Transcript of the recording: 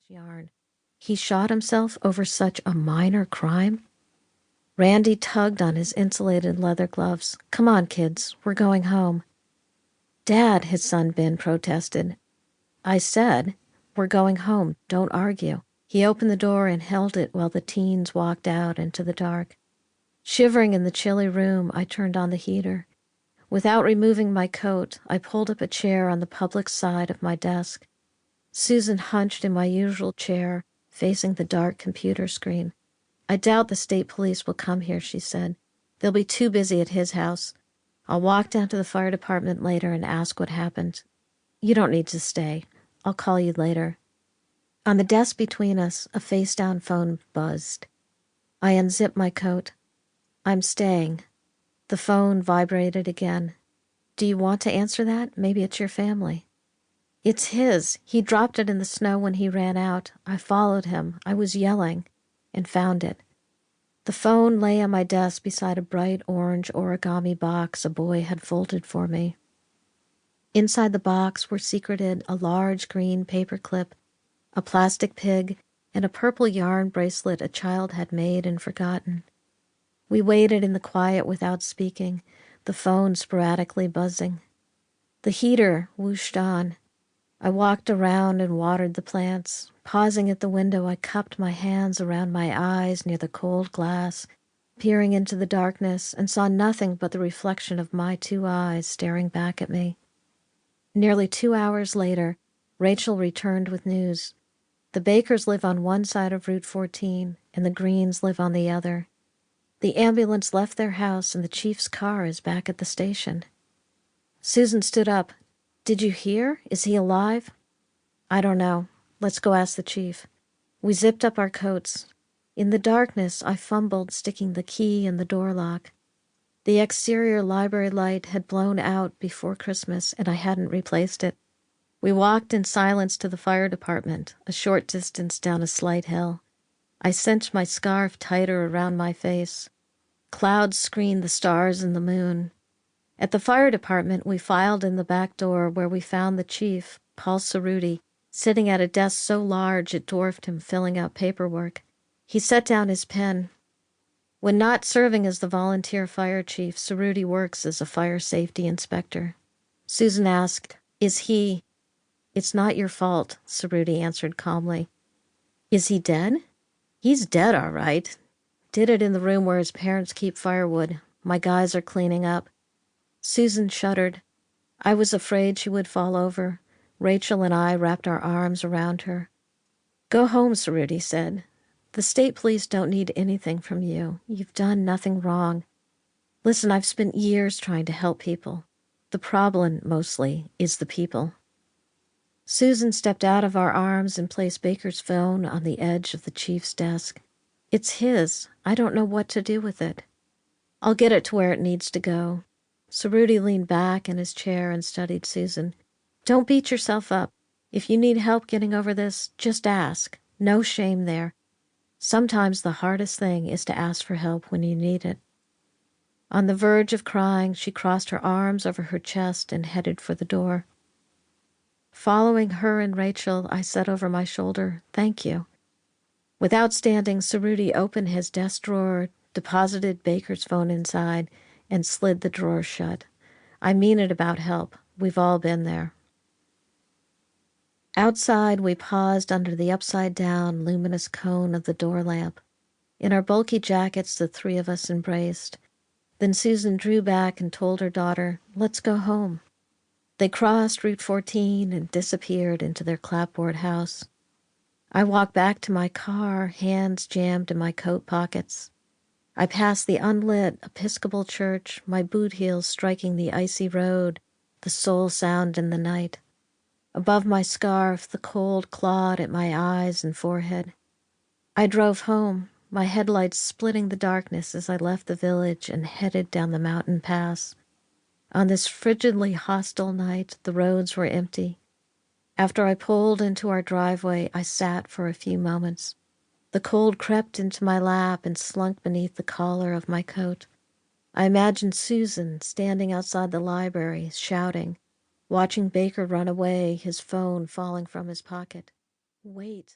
yarn. He shot himself over such a minor crime? Randy tugged on his insulated leather gloves. Come on, kids, we're going home. Dad, his son Ben protested. I said, we're going home, don't argue. He opened the door and held it while the teens walked out into the dark. Shivering in the chilly room, I turned on the heater. Without removing my coat, I pulled up a chair on the public side of my desk. Susan hunched in my usual chair, facing the dark computer screen. I doubt the state police will come here, she said. They'll be too busy at his house. I'll walk down to the fire department later and ask what happened. You don't need to stay. I'll call you later. On the desk between us, a face-down phone buzzed. I unzipped my coat. I'm staying. The phone vibrated again. Do you want to answer that? Maybe it's your family. It's his. He dropped it in the snow when he ran out. I followed him. I was yelling and found it. The phone lay on my desk beside a bright orange origami box a boy had folded for me. Inside the box were secreted a large green paper clip, a plastic pig, and a purple yarn bracelet a child had made and forgotten. We waited in the quiet without speaking, the phone sporadically buzzing. The heater whooshed on. I walked around and watered the plants. Pausing at the window, I cupped my hands around my eyes near the cold glass, peering into the darkness, and saw nothing but the reflection of my 2 eyes staring back at me. Nearly 2 hours later, Rachel returned with news. The Bakers live on one side of Route 14, and the Greens live on the other. The ambulance left their house, and the chief's car is back at the station. Susan stood up. Did you hear? Is he alive? I don't know. Let's go ask the chief. We zipped up our coats. In the darkness, I fumbled, sticking the key in the door lock. The exterior library light had blown out before Christmas, and I hadn't replaced it. We walked in silence to the fire department, a short distance down a slight hill. I cinched my scarf tighter around my face. Clouds screened the stars and the moon. At the fire department, we filed in the back door where we found the chief, Paul Cerruti, sitting at a desk so large it dwarfed him filling out paperwork. He set down his pen. When not serving as the volunteer fire chief, Cerruti works as a fire safety inspector. Susan asked, Is he? It's not your fault, Cerruti answered calmly. Is he dead? He's dead, all right. Did it in the room where his parents keep firewood. My guys are cleaning up. Susan shuddered. I was afraid she would fall over. Rachel and I wrapped our arms around her. Go home, Cerruti said. The state police don't need anything from you. You've done nothing wrong. Listen, I've spent years trying to help people. The problem, mostly, is the people. Susan stepped out of our arms and placed Baker's phone on the edge of the chief's desk. It's his. I don't know what to do with it. I'll get it to where it needs to go. Cerruti leaned back in his chair and studied Susan. Don't beat yourself up. If you need help getting over this, just ask. No shame there. Sometimes the hardest thing is to ask for help when you need it. On the verge of crying, she crossed her arms over her chest and headed for the door. Following her and Rachel, I said over my shoulder, Thank you. Without standing, Cerruti opened his desk drawer, deposited Baker's phone inside, and slid the drawer shut. I mean it about help. We've all been there. Outside, we paused under the upside-down, luminous cone of the door lamp. In our bulky jackets, the three of us embraced. Then Susan drew back and told her daughter, Let's go home. They crossed Route 14 and disappeared into their clapboard house. I walked back to my car, hands jammed in my coat pockets. I passed the unlit Episcopal church, my boot heels striking the icy road, the soul sound in the night. Above my scarf, the cold clawed at my eyes and forehead. I drove home, my headlights splitting the darkness as I left the village and headed down the mountain pass. On this frigidly hostile night, the roads were empty. After I pulled into our driveway, I sat for a few moments. The cold crept into my lap and slunk beneath the collar of my coat. I imagined Susan standing outside the library, shouting, watching Baker run away, his phone falling from his pocket. Wait.